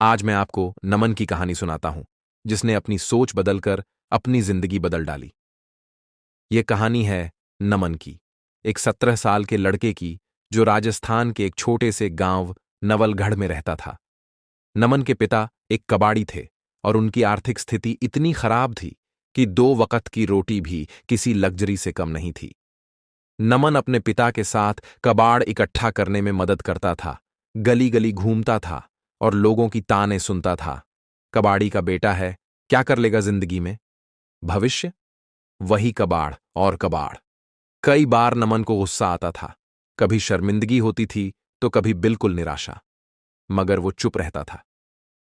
आज मैं आपको नमन की कहानी सुनाता हूं, जिसने अपनी सोच बदलकर अपनी जिंदगी बदल डाली। यह कहानी है नमन की, एक 17 साल के लड़के की जो राजस्थान के एक छोटे से गांव नवलगढ़ में रहता था। नमन के पिता एक कबाड़ी थे और उनकी आर्थिक स्थिति इतनी खराब थी कि 2 वक्त की रोटी भी किसी लग्जरी से कम नहीं थी। नमन अपने पिता के साथ कबाड़ इकट्ठा करने में मदद करता था, गली गली घूमता था और लोगों की ताने सुनता था। कबाड़ी का बेटा है, क्या कर लेगा जिंदगी में? भविष्य? वही कबाड़ और कबाड़। कई बार नमन को गुस्सा आता था, कभी शर्मिंदगी होती थी तो कभी बिल्कुल निराशा। मगर वो चुप रहता था।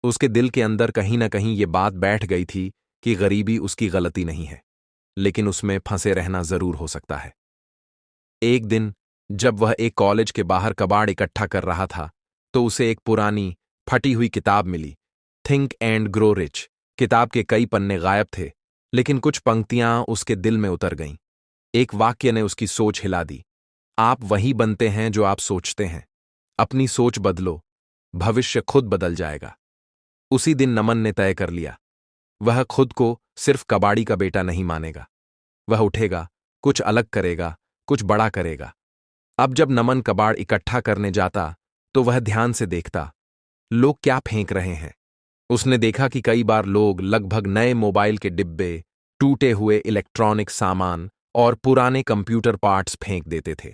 उसके दिल के अंदर कहीं ना कहीं ये बात बैठ गई थी कि गरीबी उसकी गलती नहीं है, लेकिन उसमें फंसे रहना जरूर हो सकता है। एक दिन जब वह एक कॉलेज के बाहर कबाड़ इकट्ठा कर रहा था, तो उसे एक पुरानी फटी हुई किताब मिली, थिंक एंड ग्रो रिच। किताब के कई पन्ने गायब थे, लेकिन कुछ पंक्तियां उसके दिल में उतर गईं। एक वाक्य ने उसकी सोच हिला दी। आप वही बनते हैं जो आप सोचते हैं। अपनी सोच बदलो, भविष्य खुद बदल जाएगा। उसी दिन नमन ने तय कर लिया, वह खुद को सिर्फ कबाड़ी का बेटा नहीं मानेगा। वह उठेगा, कुछ अलग करेगा, कुछ बड़ा करेगा। अब जब नमन कबाड़ इकट्ठा करने जाता, तो वह ध्यान से देखता, लोग क्या फेंक रहे हैं। उसने देखा कि कई बार लोग लगभग नए मोबाइल के डिब्बे, टूटे हुए इलेक्ट्रॉनिक सामान और पुराने कंप्यूटर पार्ट्स फेंक देते थे।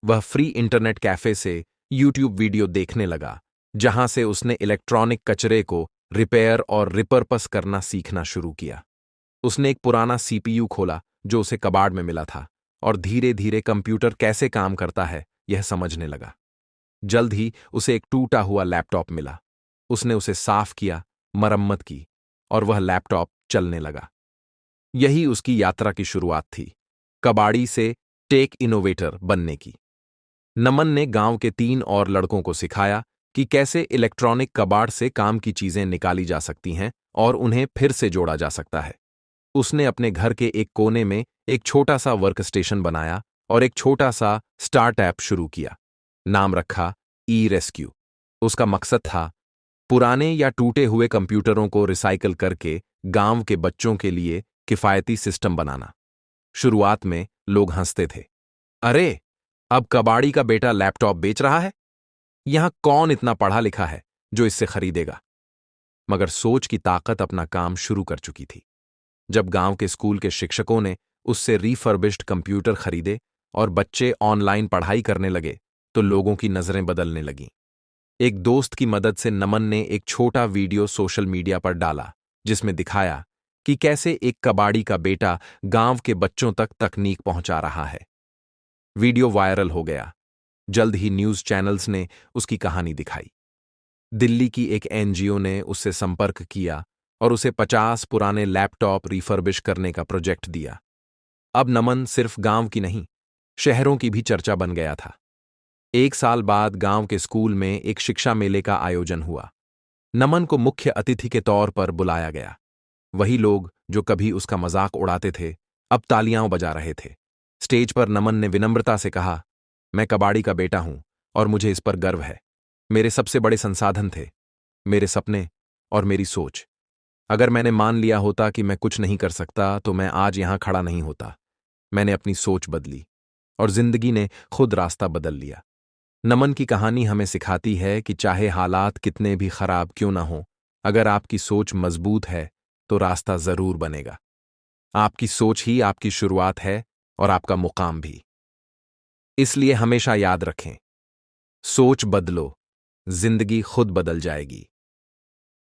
वह फ्री इंटरनेट कैफे से यूट्यूब वीडियो देखने लगा, जहां से उसने इलेक्ट्रॉनिक कचरे को रिपेयर और रिपर्पस करना सीखना शुरू किया। उसने एक पुराना सीपीयू खोला जो उसे कबाड़ में मिला था, और धीरे धीरे कंप्यूटर कैसे काम करता है यह समझने लगा। जल्द ही उसे एक टूटा हुआ लैपटॉप मिला। उसने उसे साफ किया, मरम्मत की, और वह लैपटॉप चलने लगा। यही उसकी यात्रा की शुरुआत थी, कबाड़ी से टेक इनोवेटर बनने की। नमन ने गांव के 3 और लड़कों को सिखाया कि कैसे इलेक्ट्रॉनिक कबाड़ से काम की चीजें निकाली जा सकती हैं और उन्हें फिर से जोड़ा जा सकता है। उसने अपने घर के एक कोने में एक छोटा सा वर्क स्टेशन बनाया और एक छोटा सा स्टार्टअप शुरू किया। नाम रखा ई रेस्क्यू। उसका मकसद था पुराने या टूटे हुए कंप्यूटरों को रिसाइकल करके गांव के बच्चों के लिए किफायती सिस्टम बनाना। शुरुआत में लोग हंसते थे, अरे, अब कबाड़ी का बेटा लैपटॉप बेच रहा है? यहां कौन इतना पढ़ा लिखा है जो इससे खरीदेगा? मगर सोच की ताकत अपना काम शुरू कर चुकी थी। जब गांव के स्कूल के शिक्षकों ने उससे रीफर्बिश्ड कंप्यूटर खरीदे और बच्चे ऑनलाइन पढ़ाई करने लगे, तो लोगों की नजरें बदलने लगीं। एक दोस्त की मदद से नमन ने एक छोटा वीडियो सोशल मीडिया पर डाला, जिसमें दिखाया कि कैसे एक कबाड़ी का बेटा गांव के बच्चों तक तकनीक पहुंचा रहा है। वीडियो वायरल हो गया। जल्द ही न्यूज चैनल्स ने उसकी कहानी दिखाई। दिल्ली की एक एनजीओ ने उससे संपर्क किया और उसे 50 पुराने लैपटॉप रिफर्बिश करने का प्रोजेक्ट दिया। अब नमन सिर्फ गांव की नहीं, शहरों की भी चर्चा बन गया था। 1 साल बाद गांव के स्कूल में एक शिक्षा मेले का आयोजन हुआ। नमन को मुख्य अतिथि के तौर पर बुलाया गया। वही लोग जो कभी उसका मजाक उड़ाते थे, अब तालियां बजा रहे थे। स्टेज पर नमन ने विनम्रता से कहा, मैं कबाड़ी का बेटा हूं और मुझे इस पर गर्व है। मेरे सबसे बड़े संसाधन थे मेरे सपने और मेरी सोच। अगर मैंने मान लिया होता कि मैं कुछ नहीं कर सकता, तो मैं आज यहां खड़ा नहीं होता। मैंने अपनी सोच बदली और जिंदगी ने खुद रास्ता बदल लिया। नमन की कहानी हमें सिखाती है कि चाहे हालात कितने भी खराब क्यों ना हो, अगर आपकी सोच मजबूत है तो रास्ता जरूर बनेगा। आपकी सोच ही आपकी शुरुआत है और आपका मुकाम भी। इसलिए हमेशा याद रखें, सोच बदलो, जिंदगी खुद बदल जाएगी।